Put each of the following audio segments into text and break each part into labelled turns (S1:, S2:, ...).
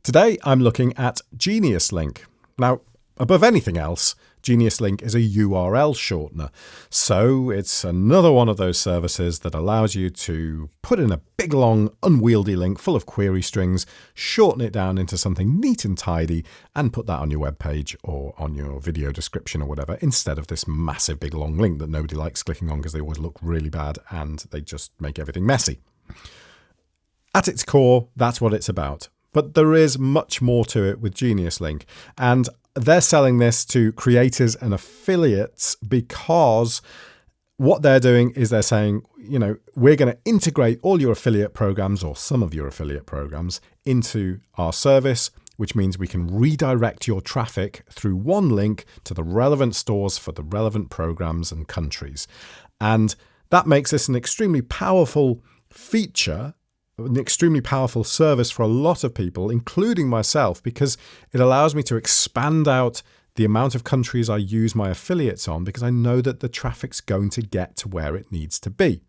S1: Today I'm looking at GeniusLink. Now, above anything else, GeniusLink is a URL shortener. So it's another one of those services that allows you to put in a big, long, unwieldy link full of query strings, shorten it down into something neat and tidy, and put that on your web page or on your video description or whatever, instead of this massive, big, long link that nobody likes clicking on because they always look really bad and they just make everything messy. At its core, that's what it's about. But there is much more to it with GeniusLink, and they're selling this to creators and affiliates because what they're doing is they're saying, we're going to integrate all your affiliate programs or some of your affiliate programs into our service, which means we can redirect your traffic through one link to the relevant stores for the relevant programs and countries. And that makes this an extremely powerful feature, an extremely powerful service for a lot of people, including myself, because it allows me to expand out the amount of countries I use my affiliates on, because I know that the traffic's going to get to where it needs to be.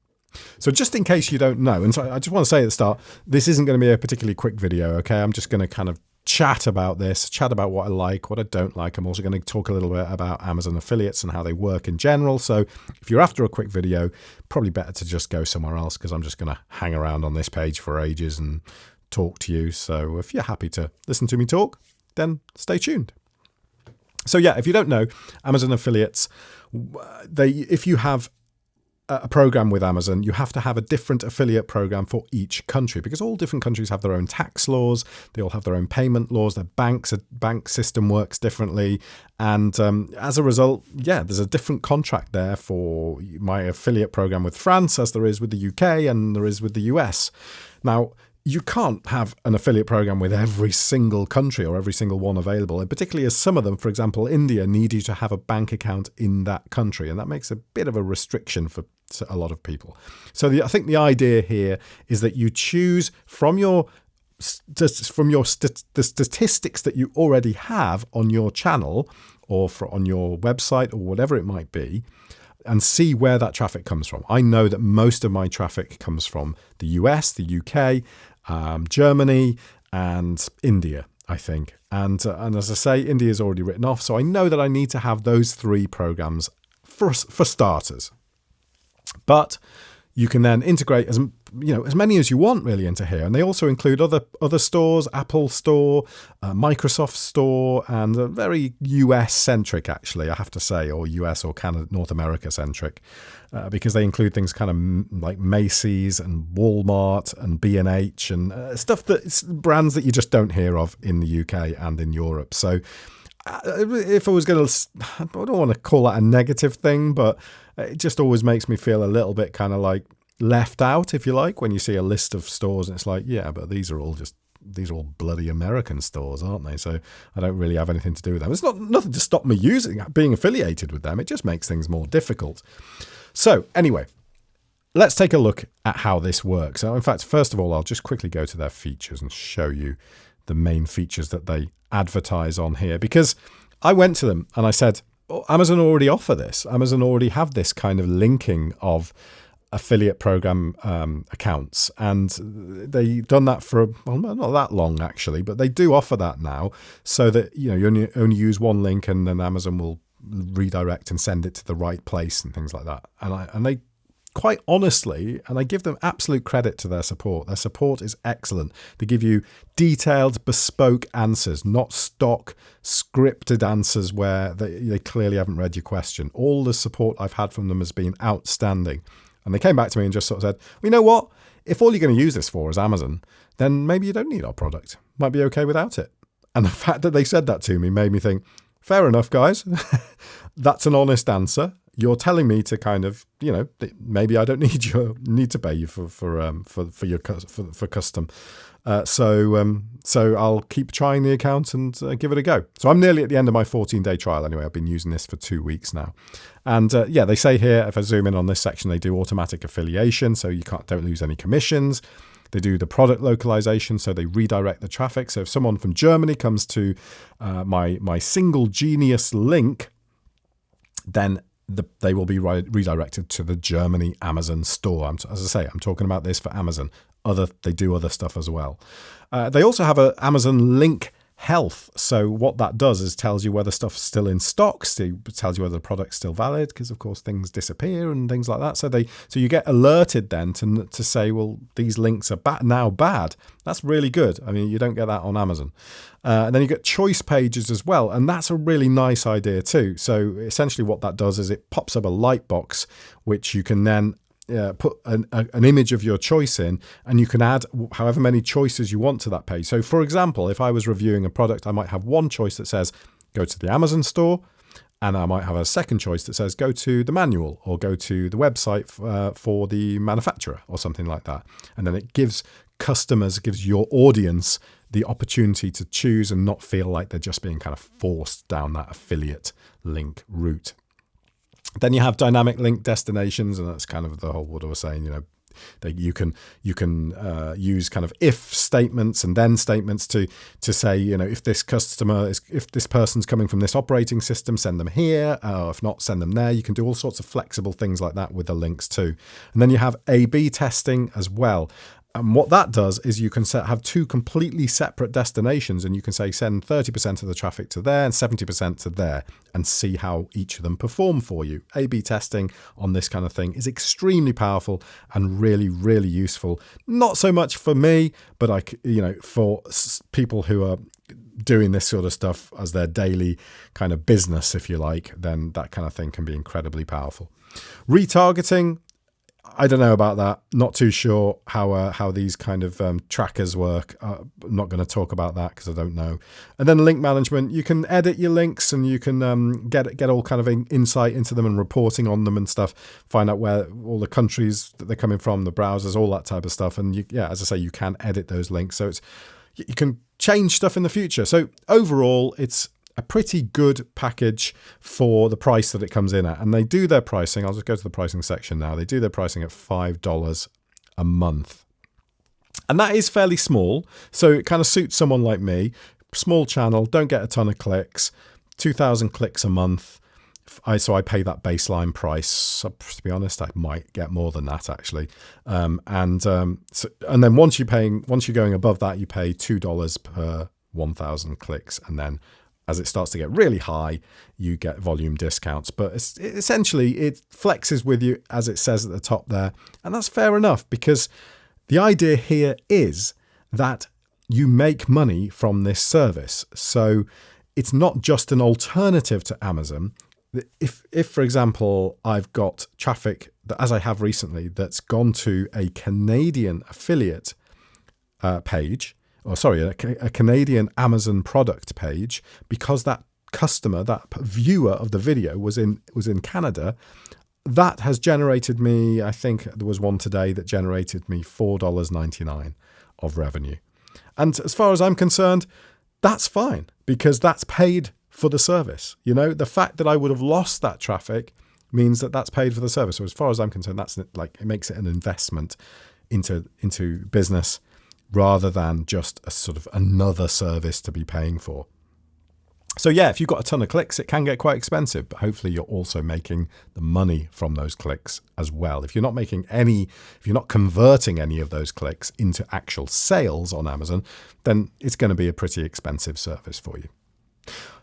S1: So just in case you don't know, and so I just want to say at the start, this isn't going to be a particularly quick video, okay? I'm just going to kind of chat about this, chat about what I like, what I don't like. I'm also going to talk a little bit about Amazon affiliates and how they work in general. So if you're after a quick video, probably better to just go somewhere else, because I'm just going to hang around on this page for ages and talk to you. So if you're happy to listen to me talk, then stay tuned. So yeah, if you don't know, Amazon affiliates, if you have a program with Amazon, you have to have a different affiliate program for each country, because all different countries have their own tax laws. They all have their own payment laws. Their bank system works differently. And as a result, there's a different contract there for my affiliate program with France as there is with the UK and there is with the US. Now, you can't have an affiliate program with every single country or every single one available, and particularly as some of them, for example, India, need you to have a bank account in that country, and that makes a bit of a restriction for a lot of people. So I think the idea here is that you choose from the statistics that you already have on your channel or on your website or whatever it might be, and see where that traffic comes from. I know that most of my traffic comes from the US, the UK, Germany, and India, I think. And as I say, India is already written off. So I know that I need to have those three programs for starters. But you can then integrate as many as you want really into here, and they also include other stores, Apple Store, Microsoft Store, and very US centric, actually, I have to say, or US or Canada, North America centric, because they include things kind of like Macy's and Walmart and B&H and stuff that's brands that you just don't hear of in the UK and in Europe. So if I was going to, I don't want to call that a negative thing, but it just always makes me feel a little bit kind of like left out, if you like, when you see a list of stores and it's like, but these are all bloody American stores, aren't they? So I don't really have anything to do with them. It's nothing to stop me being affiliated with them. It just makes things more difficult. So anyway, let's take a look at how this works. So in fact, first of all, I'll just quickly go to their features and show you the main features that they advertise on here, because I went to them and I said, Amazon already offer this. Amazon already have this kind of linking of affiliate program accounts, and they've done that for not that long actually, but they do offer that now, so that you only use one link and then Amazon will redirect and send it to the right place and things like that. And they quite honestly, and I give them absolute credit to their support. Their support is excellent. They give you detailed, bespoke answers, not stock scripted answers where they clearly haven't read your question. All the support I've had from them has been outstanding. And they came back to me and just sort of said, well, you know what? If all you're going to use this for is Amazon, then maybe you don't need our product. Might be okay without it. And the fact that they said that to me made me think, fair enough, guys. That's an honest answer. You're telling me to kind of, maybe I don't need to pay you for custom. So I'll keep trying the account and give it a go. So I'm nearly at the end of my 14-day trial anyway. I've been using this for 2 weeks now. And they say here, if I zoom in on this section, they do automatic affiliation, so you don't lose any commissions. They do the product localization, so they redirect the traffic. So if someone from Germany comes to my single GeniusLink, then they will be redirected to the Germany Amazon store. As I say, I'm talking about this for Amazon. they do other stuff as well. They also have a Amazon Link Health. So what that does is tells you whether stuff's still in stock, tells you whether the product's still valid, because of course things disappear and things like that. So you get alerted then to say, well, these links are now bad. That's really good. I mean, you don't get that on Amazon. And then you get choice pages as well, and that's a really nice idea too. So essentially what that does is it pops up a light box, which you can then put an image of your choice in, and you can add however many choices you want to that page. So for example, if I was reviewing a product, I might have one choice that says go to the Amazon store, and I might have a second choice that says go to the manual or go to the website for the manufacturer or something like that. And then it gives your audience the opportunity to choose and not feel like they're just being kind of forced down that affiliate link route. Then you have dynamic link destinations, and that's kind of the whole what I was saying. That you can use kind of if statements and then statements to say, if this person's coming from this operating system, send them here. If not, send them there. You can do all sorts of flexible things like that with the links too. And then you have A/B testing as well. And what that does is you can have two completely separate destinations, and you can say send 30% of the traffic to there and 70% to there, and see how each of them perform for you. A/B testing on this kind of thing is extremely powerful and really, really useful. Not so much for me, but for people who are doing this sort of stuff as their daily kind of business, if you like, then that kind of thing can be incredibly powerful. Retargeting, I don't know about that. Not too sure how these kind of trackers work. I'm not going to talk about that because I don't know. And then link management. You can edit your links, and you can get all kind of insight into them and reporting on them and stuff. Find out where all the countries that they're coming from, the browsers, all that type of stuff. And as I say, you can edit those links. So you can change stuff in the future. So overall, it's a pretty good package for the price that it comes in at. And they do their pricing. I'll just go to the pricing section now. They do their pricing at $5 a month. And that is fairly small. So it kind of suits someone like me. Small channel, don't get a ton of clicks, 2,000 clicks a month. So I pay that baseline price. To be honest, I might get more than that actually. And then once you're going above that, you pay $2 per 1,000 clicks, and then as it starts to get really high, you get volume discounts. But essentially, it flexes with you, as it says at the top there. And that's fair enough, because the idea here is that you make money from this service. So it's not just an alternative to Amazon. If for example, I've got traffic, that, as I have recently, that's gone to a Canadian affiliate page, a Canadian Amazon product page, because that customer, that viewer of the video was in Canada, that has generated me, I think there was one today that generated me $4.99 of revenue. And as far as I'm concerned, that's fine, because that's paid for the service. The fact that I would have lost that traffic means that that's paid for the service. So as far as I'm concerned, that's like, it makes it an investment into business, rather than just a sort of another service to be paying for. So if you've got a ton of clicks, it can get quite expensive, but hopefully you're also making the money from those clicks as well. If you're not converting any of those clicks into actual sales on Amazon, then it's going to be a pretty expensive service for you.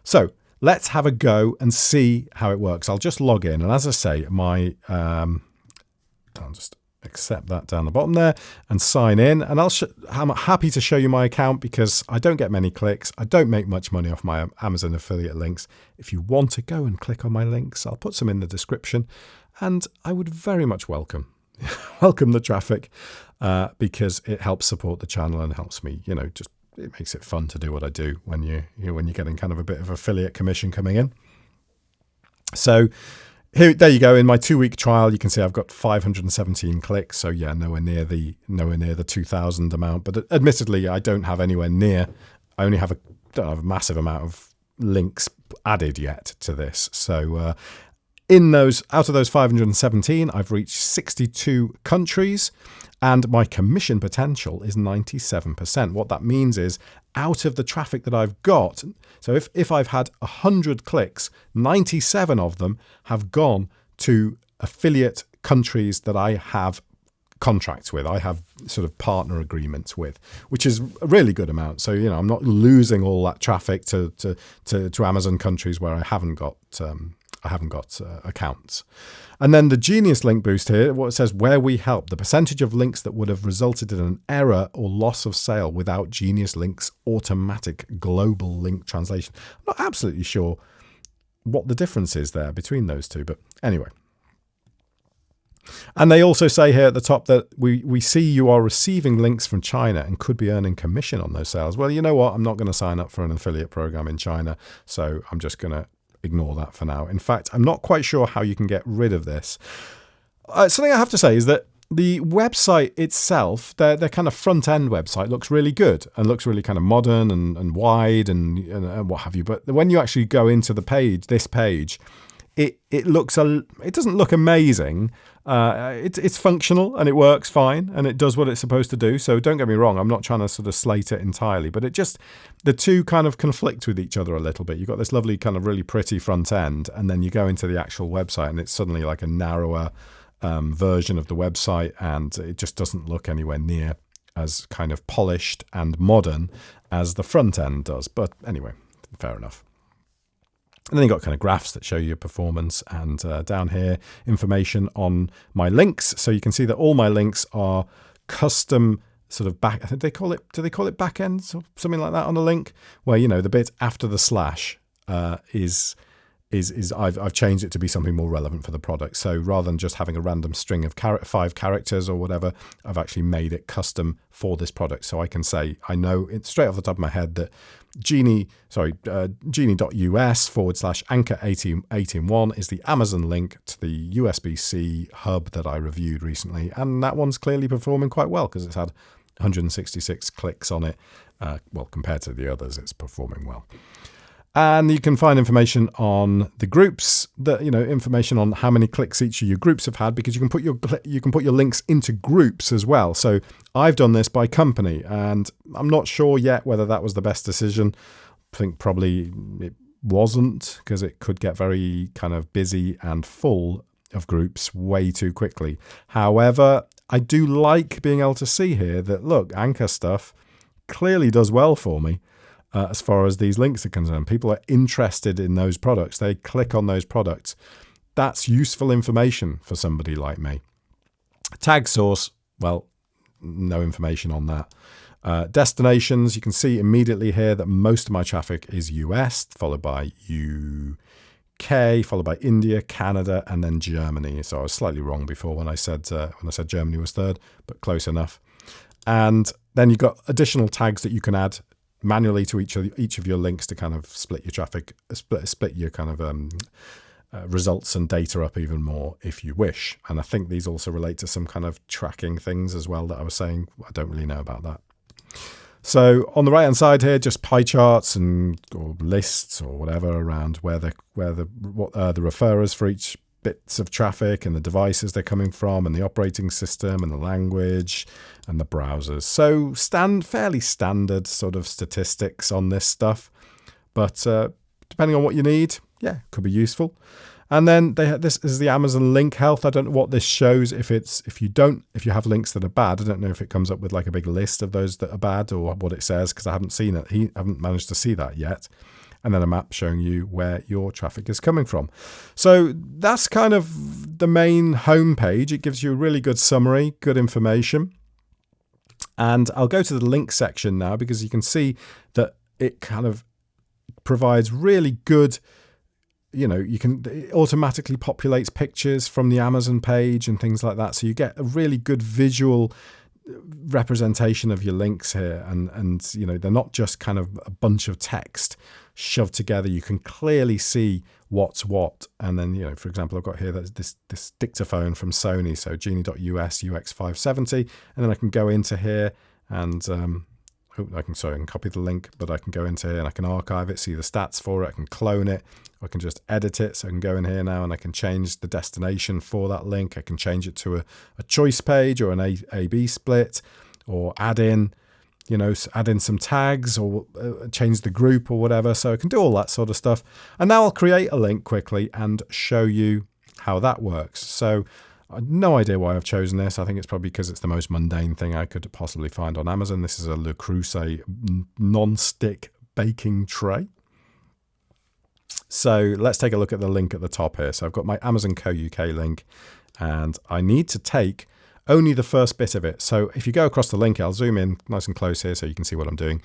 S1: So let's have a go and see how it works. I'll just log in, and as I say, I'll just accept that down the bottom there and sign in, and I'm happy to show you my account, because I don't get many clicks. I don't make much money off my Amazon affiliate links. If you want to go and click on my links, I'll put some in the description, and I would very much welcome the traffic, because it helps support the channel and helps me, it makes it fun to do what I do when you're getting kind of a bit of affiliate commission coming in. So there you go. In my 2-week trial, you can see I've got 517 clicks. So nowhere near the 2,000 amount. But admittedly, I don't have anywhere near. I only don't have a massive amount of links added yet to this. So out of those 517, I've reached 62 countries, and my commission potential is 97%. What that means is, out of the traffic that I've got, so if I've had 100 clicks, 97 of them have gone to affiliate countries that I have contracts with. I have sort of partner agreements with, which is a really good amount. So, I'm not losing all that traffic to Amazon countries where I haven't got accounts. And then the GeniusLink boost here, what it says, where we help, the percentage of links that would have resulted in an error or loss of sale without GeniusLink's automatic global link translation. I'm not absolutely sure what the difference is there between those two, but anyway. And they also say here at the top that we see you are receiving links from China and could be earning commission on those sales. Well, you know what? I'm not going to sign up for an affiliate program in China, so I'm just going to ignore that for now. In fact, I'm not quite sure how you can get rid of this. Something I have to say is that the website itself, their kind of front-end website looks really good and looks really kind of modern and wide and what have you. But when you actually go into the page, this page, it doesn't look amazing. It's functional and it works fine and it does what it's supposed to do. So don't get me wrong, I'm not trying to sort of slate it entirely, but the two kind of conflict with each other a little bit. You've got this lovely kind of really pretty front end, and then you go into the actual website and it's suddenly like a narrower version of the website, and it just doesn't look anywhere near as kind of polished and modern as the front end does. But anyway, fair enough. And then you've got kind of graphs that show you performance, and down here, information on my links. So you can see that all my links are custom sort of back. Do they call it backends or something like that on a link? Where, the bit after the slash is I've changed it to be something more relevant for the product. So rather than just having a random string of 5 characters or whatever, I've actually made it custom for this product. So I can say, I know it straight off the top of my head that genie.us/anchor181 is the Amazon link to the USB-C hub that I reviewed recently. And that one's clearly performing quite well because it's had 166 clicks on it. Well, compared to the others, it's performing well. And you can find information on the groups, information on how many clicks each of your groups have had, because you can put your links into groups as well. So I've done this by company, and I'm not sure yet whether that was the best decision. I think probably it wasn't, because it could get very kind of busy and full of groups way too quickly. However, I do like being able to see here that, look, Anchor stuff clearly does well for me. As far as these links are concerned, people are interested in those products. They click on those products. That's useful information for somebody like me. Tag source, well, no information on that. Destinations, you can see immediately here that most of my traffic is US, followed by UK, followed by India, Canada, and then Germany. So I was slightly wrong before when I said Germany was third, but close enough. And then you've got additional tags that you can add manually to each of your links to kind of split your traffic, split your kind of results and data up even more if you wish. And I think these also relate to some kind of tracking things as well that I was saying. I don't really know about that. So on the right hand side here, just pie charts or lists or whatever around what are the referrers for each bits of traffic and the devices they're coming from and the operating system and the language and the browsers. So fairly standard sort of statistics on this stuff, but depending on what you need, yeah, could be useful. And then this is the Amazon link health. I don't know what this shows. If you have links that are bad, I don't know if it comes up with like a big list of those that are bad or what it says, because I haven't seen it. I haven't managed to see that yet. And then a map showing you where your traffic is coming from. So that's kind of the main home page. It gives you a really good summary, good information. And I'll go to the link section now, because you can see that it kind of provides really good, it automatically populates pictures from the Amazon page and things like that. So you get a really good visual representation of your links here, and they're not just kind of a bunch of text shoved together. You can clearly see what's what. And then, for example, I've got here this dictaphone from Sony, so Genie.us UX570, and then I can go into here and I can copy the link, but I can go into here and I can archive it, see the stats for it, I can clone it, or I can just edit it. So I can go in here now and I can change the destination for that link. I can change it to a choice page or an A/B split, or add in some tags, or change the group or whatever. So I can do all that sort of stuff. And now I'll create a link quickly and show you how that works. So I have no idea why I've chosen this. I think it's probably because it's the most mundane thing I could possibly find on Amazon. This is a Le Creuset non-stick baking tray. So let's take a look at the link at the top here. So I've got my Amazon Co UK link, and I need to take only the first bit of it. So if you go across the link, I'll zoom in nice and close here so you can see what I'm doing,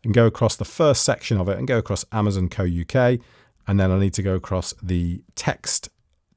S1: and go across the first section of it and go across Amazon Co UK. And then I need to go across the text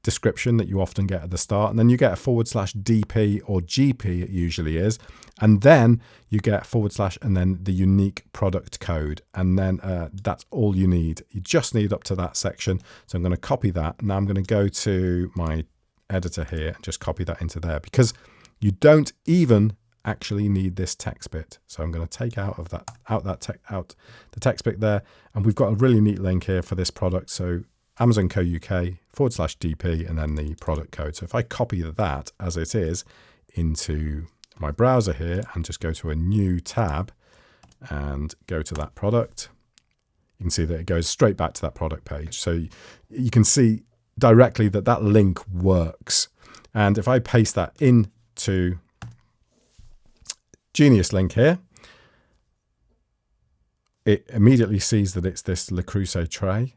S1: description that you often get at the start, and then you get a /DP or GP, it usually is, and then you get / and then the unique product code, and then that's all you need. You just need up to that section. So I'm going to copy that. Now I'm going to go to my editor here and just copy that into there, because you don't even actually need this text bit. So I'm going to take out the text bit there, and we've got a really neat link here for this product. So Amazon Co UK /DP and then the product code. So if I copy that as it is into my browser here and just go to a new tab and go to that product, you can see that it goes straight back to that product page. So you can see directly that that link works. And if I paste that into GeniusLink here, it immediately sees that it's this Le Creuset tray.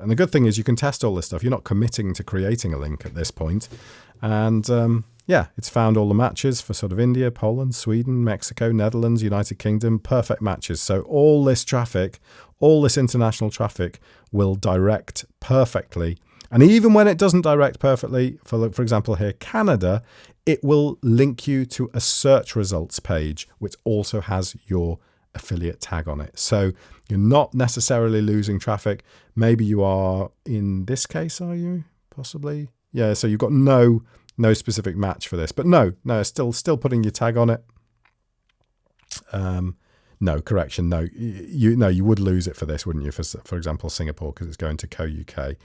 S1: And the good thing is you can test all this stuff. You're not committing to creating a link at this point. And yeah, it's found all the matches for sort of India, Poland, Sweden, Mexico, Netherlands, United Kingdom, perfect matches. So all this traffic, all this international traffic will direct perfectly. And even when it doesn't direct perfectly, for example here, Canada, it will link you to a search results page, which also has your affiliate tag on it. So you're not necessarily losing traffic. Maybe you are in this case, are you? Possibly. Yeah, so you've got no specific match for this. But no, still putting your tag on it. No, correction. No, you would lose it for this, wouldn't you? For example, Singapore, because it's going to Co UK,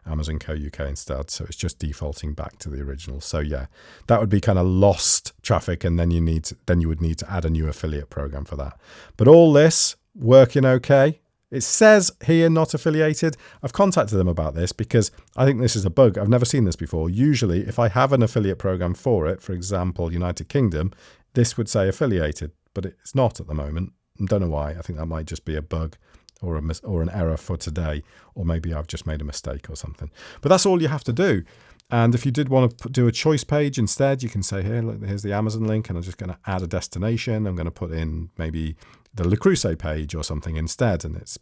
S1: Amazon Co UK instead. So it's just defaulting back to the original. So yeah, that would be kind of lost traffic, and then you would need to add a new affiliate program for that. But all this working okay. It says here not affiliated. I've contacted them about this because I think this is a bug. I've never seen this before. Usually if I have an affiliate program for it, for example, United Kingdom, this would say affiliated, but it's not at the moment. I don't know why. I think that might just be a bug or an error for today, or maybe I've just made a mistake or something. But that's all you have to do. And if you did want to do a choice page instead, you can say here, look, here's the Amazon link, and I'm just going to add a destination. I'm going to put in maybe the Le Creuset page or something instead, and it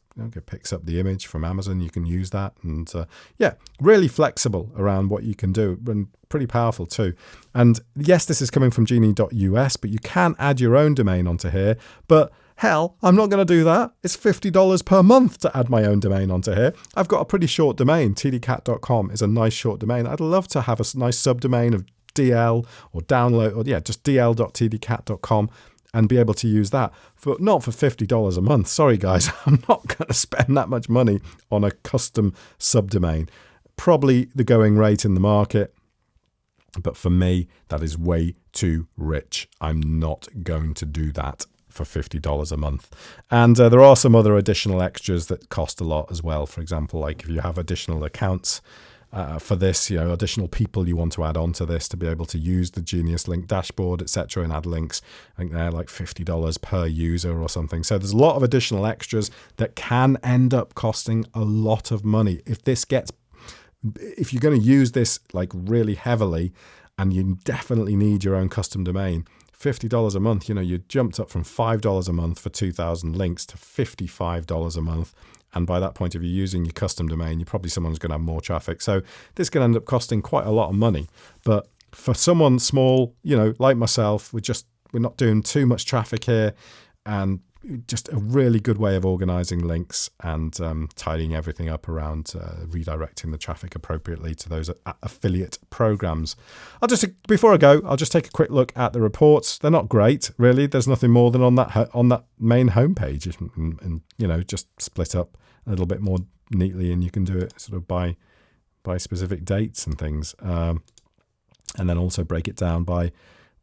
S1: picks up the image from Amazon. You can use that, and yeah, really flexible around what you can do, and pretty powerful too. And yes, this is coming from genie.us, but you can add your own domain onto here. But hell, I'm not going to do that. It's $50 per month to add my own domain onto here. I've got a pretty short domain. TDCat.com is a nice short domain. I'd love to have a nice subdomain of DL or download, or yeah, just dl.tdcat.com, and be able to use that, for not for $50 a month. Sorry guys, I'm not going to spend that much money on a custom subdomain. Probably the going rate in the market, but for me, that is way too rich. I'm not going to do that for $50 a month. And there are some other additional extras that cost a lot as well. For example, like if you have additional accounts for this, additional people you want to add on to this to be able to use the GeniusLink dashboard, etc., and add links. I think they're like $50 per user or something. So there's a lot of additional extras that can end up costing a lot of money. If you're going to use this like really heavily, and you definitely need your own custom domain, $50 a month, you jumped up from $5 a month for 2,000 links to $55 a month. And by that point, if you're using your custom domain, someone's going to have more traffic. So this can end up costing quite a lot of money. But for someone small, like myself, we're not doing too much traffic here, and just a really good way of organizing links and tidying everything up around redirecting the traffic appropriately to those affiliate programs. Before I go, I'll just take a quick look at the reports. They're not great, really. There's nothing more than on that main homepage, and just split up a little bit more neatly, and you can do it sort of by specific dates and things, and then also break it down by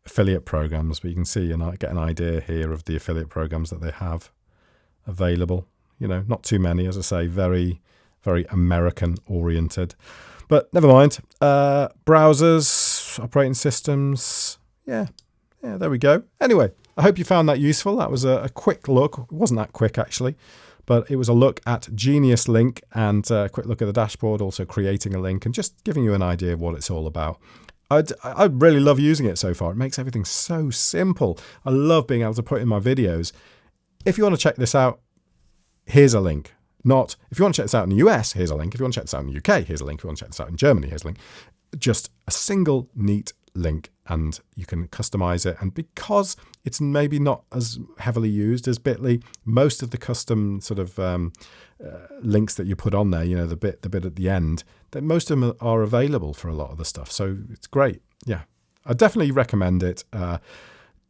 S1: affiliate programs. But you can see and get an idea here of the affiliate programs that they have available. Not too many, as I say, very, very American oriented. But never mind. Browsers, operating systems. Yeah, there we go. Anyway, I hope you found that useful. That was a quick look. It wasn't that quick, actually, but it was a look at GeniusLink and a quick look at the dashboard, also creating a link and just giving you an idea of what it's all about. I really love using it so far. It makes everything so simple. I love being able to put in my videos. If you want to check this out, here's a link. Not, if you want to check this out in the US, here's a link. If you want to check this out in the UK, here's a link. If you want to check this out in Germany, here's a link. Just a single neat link, and you can customize it. And because it's maybe not as heavily used as Bitly, most of the custom sort of links that you put on there, you know, the bit at the end, that most of them are available for a lot of the stuff. So it's great. Yeah, I definitely recommend it.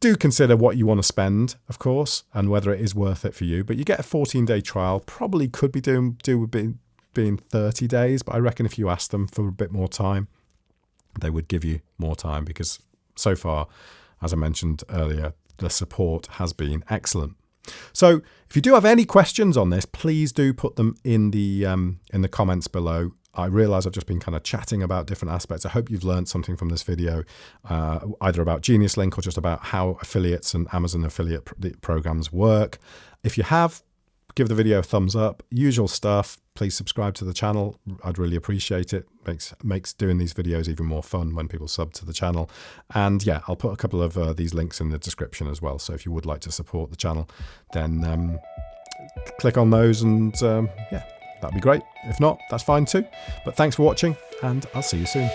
S1: Do consider what you want to spend, of course, and whether it is worth it for you. But you get a 14-day trial. Probably could be being 30 days, but I reckon if you ask them for a bit more time, they would give you more time, because so far, as I mentioned earlier, the support has been excellent. So if you do have any questions on this, please do put them in the comments below. I realise I've just been kind of chatting about different aspects. I hope you've learned something from this video, either about GeniusLink or just about how affiliates and Amazon affiliate programs work. If you have, give the video a thumbs up. Usual stuff. Please subscribe to the channel. I'd really appreciate it. Makes doing these videos even more fun when people sub to the channel. And yeah, I'll put a couple of these links in the description as well. So if you would like to support the channel, then click on those and yeah, that'd be great. If not, that's fine too. But thanks for watching, and I'll see you soon.